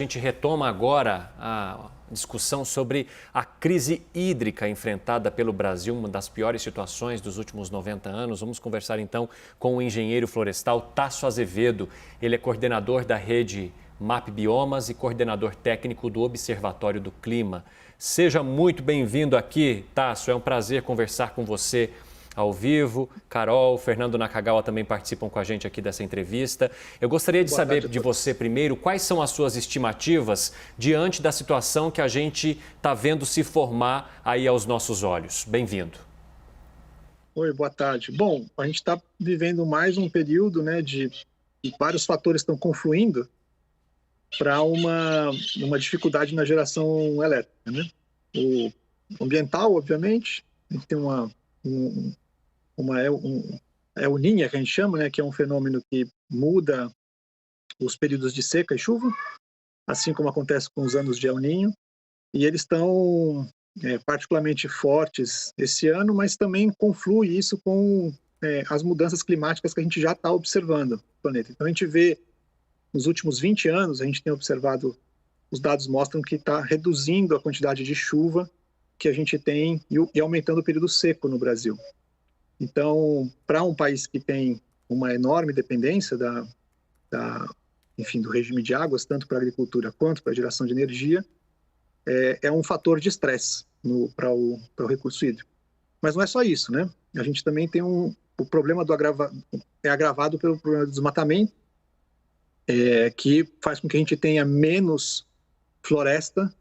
A gente retoma agora a discussão sobre a crise hídrica enfrentada pelo Brasil, uma das piores situações dos últimos 90 anos. Vamos conversar então com o engenheiro florestal Tasso Azevedo. Ele é coordenador da rede MAP Biomas e coordenador técnico do Observatório do Clima. Seja muito bem-vindo aqui, Tasso. É um prazer conversar com você ao vivo. Carol, Fernando Nakagawa também participam com a gente aqui dessa entrevista. Eu gostaria de saber de você primeiro quais são as suas estimativas diante da situação que a gente está vendo se formar aí aos nossos olhos. Bem-vindo. Oi, boa tarde. Bom, a gente está vivendo mais um período, né, de vários fatores estão confluindo para uma dificuldade na geração elétrica, né? O ambiental, obviamente, a gente tem uma El Niño, que a gente chama, né, que é um fenômeno que muda os períodos de seca e chuva, assim como acontece com os anos de El Niño, e eles estão particularmente fortes esse ano, mas também conflui isso com as mudanças climáticas que a gente já está observando no planeta. Então a gente vê, nos últimos 20 anos, a gente tem observado, os dados mostram que está reduzindo a quantidade de chuva que a gente tem e aumentando o período seco no Brasil. Então, para um país que tem uma enorme dependência do regime de águas, tanto para a agricultura quanto para a geração de energia, é um fator de estresse para o recurso hídrico. Mas não é só isso, né? A gente também tem o problema agravado pelo problema do desmatamento, que faz com que a gente tenha menos floresta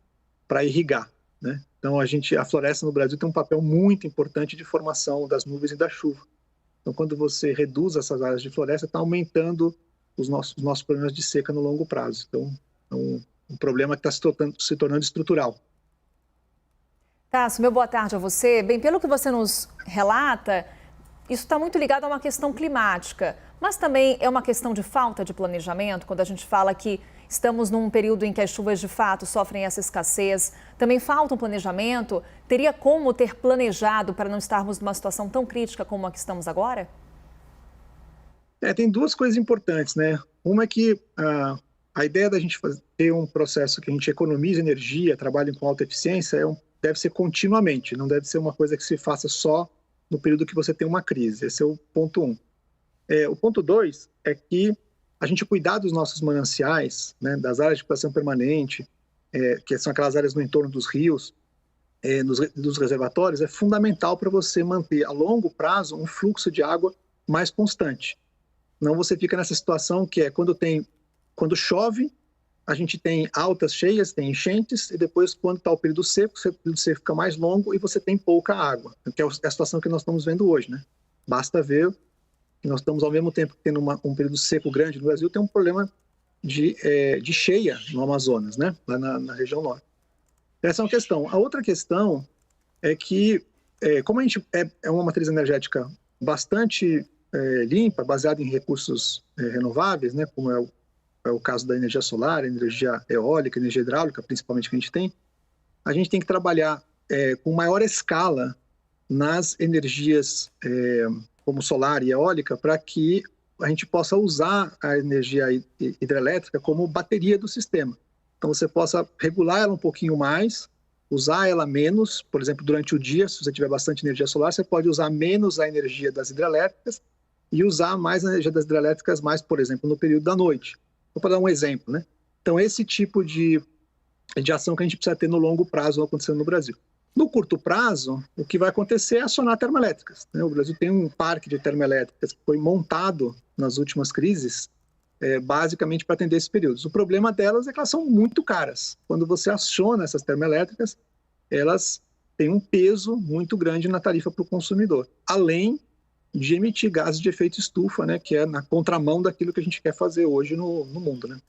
para irrigar, né? Então, a floresta no Brasil tem um papel muito importante de formação das nuvens e da chuva. Então, quando você reduz essas áreas de floresta, está aumentando os nossos problemas de seca no longo prazo. Então, é um problema que está se tornando estrutural. Tasso, meu boa tarde a você. Bem, pelo que você nos relata, isso está muito ligado a uma questão climática, mas também é uma questão de falta de planejamento, quando a gente fala que estamos num período em que as chuvas de fato sofrem essa escassez. Também falta um planejamento. Teria como ter planejado para não estarmos numa situação tão crítica como a que estamos agora? Tem duas coisas importantes, né? Uma é que a ideia da gente ter um processo que a gente economize energia, trabalhe com alta eficiência, deve ser continuamente, não deve ser uma coisa que se faça só no período que você tem uma crise. Esse é o ponto 1. O ponto 2 é que a gente cuidar dos nossos mananciais, né, das áreas de ocupação permanente, que são aquelas áreas no entorno dos rios, dos reservatórios, é fundamental para você manter a longo prazo um fluxo de água mais constante. Não você fica nessa situação que é quando chove, a gente tem altas cheias, tem enchentes, e depois quando está o período seco fica mais longo e você tem pouca água, que é a situação que nós estamos vendo hoje, né? Basta ver que nós estamos, ao mesmo tempo que tendo um período seco grande no Brasil, tem um problema de cheia no Amazonas, né? Lá na região norte. Essa é uma questão. A outra questão é que, como a gente é uma matriz energética bastante limpa, baseada em recursos renováveis, né? Como é o caso da energia solar, energia eólica, energia hidráulica, principalmente, que a gente tem que trabalhar com maior escala nas energias como solar e eólica, para que a gente possa usar a energia hidrelétrica como bateria do sistema. Então, você possa regular ela um pouquinho mais, usar ela menos, por exemplo, durante o dia, se você tiver bastante energia solar, você pode usar menos a energia das hidrelétricas e usar mais a energia das hidrelétricas mais, por exemplo, no período da noite. Vou dar um exemplo, né? Então, esse tipo de ação que a gente precisa ter no longo prazo acontecendo no Brasil. No curto prazo, o que vai acontecer é acionar termoelétricas, né? O Brasil tem um parque de termoelétricas que foi montado nas últimas crises, basicamente para atender esses períodos. O problema delas é que elas são muito caras. Quando você aciona essas termoelétricas, elas têm um peso muito grande na tarifa para o consumidor, além de emitir gases de efeito estufa, né, que é na contramão daquilo que a gente quer fazer hoje no mundo, né?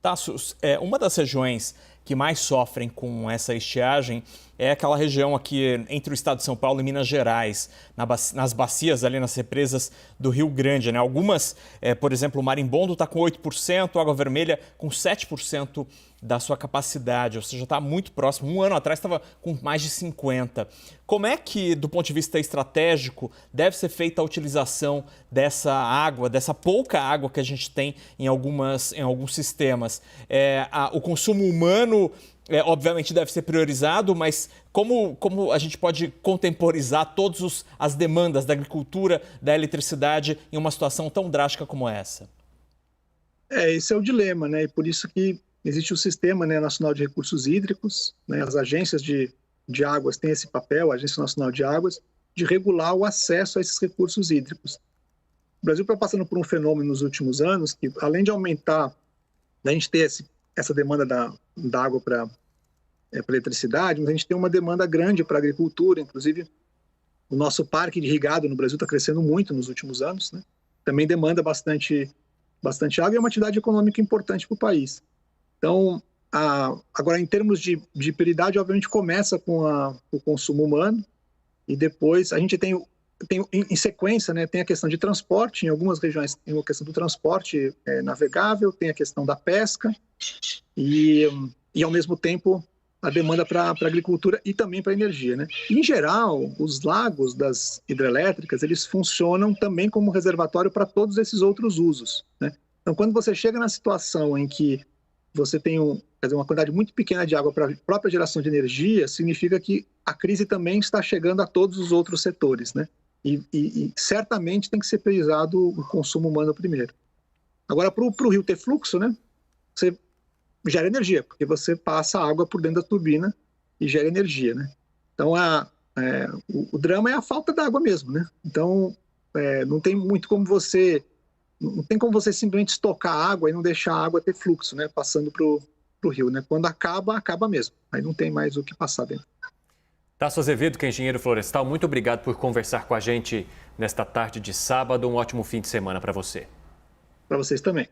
Tasso, uma das regiões que mais sofrem com essa estiagem é aquela região aqui entre o estado de São Paulo e Minas Gerais, nas bacias ali, nas represas do Rio Grande, né? Algumas, por exemplo, o Marimbondo está com 8%, Água Vermelha com 7% da sua capacidade, ou seja, está muito próximo. Um ano atrás estava com mais de 50%. Como é que, do ponto de vista estratégico, deve ser feita a utilização dessa água, dessa pouca água que a gente tem em alguns sistemas? O consumo humano, obviamente, deve ser priorizado, mas como a gente pode contemporizar todas as demandas da agricultura, da eletricidade, em uma situação tão drástica como essa? Esse é o dilema, né? E por isso que existe o Sistema, né, Nacional de Recursos Hídricos, né? As agências de águas têm esse papel, a Agência Nacional de Águas, de regular o acesso a esses recursos hídricos. O Brasil está passando por um fenômeno nos últimos anos que, além de aumentar, a gente ter essa demanda da água para eletricidade, mas a gente tem uma demanda grande para a agricultura. Inclusive, o nosso parque de irrigado no Brasil está crescendo muito nos últimos anos, né? Também demanda bastante água e é uma atividade econômica importante para o país. Então, agora, em termos de prioridade, obviamente começa com o consumo humano e depois a gente tem em sequência, né, tem a questão de transporte. Em algumas regiões tem a questão do transporte navegável, tem a questão da pesca e ao mesmo tempo a demanda para a agricultura e também para a energia, né? Em geral, os lagos das hidrelétricas, eles funcionam também como reservatório para todos esses outros usos, né? Então, quando você chega na situação em que você tem uma quantidade muito pequena de água para a própria geração de energia, significa que a crise também está chegando a todos os outros setores, né? E certamente tem que ser priorizado o consumo humano primeiro. Agora, para o rio ter fluxo, né, você gera energia, porque você passa água por dentro da turbina e gera energia, né? Então, o drama é a falta d'água mesmo, né? Então, não tem como você simplesmente estocar água e não deixar a água ter fluxo, né, passando para o rio, né? Quando acaba mesmo. Aí não tem mais o que passar dentro. Tasso Azevedo, que é engenheiro florestal, muito obrigado por conversar com a gente nesta tarde de sábado. Um ótimo fim de semana para você. Para vocês também.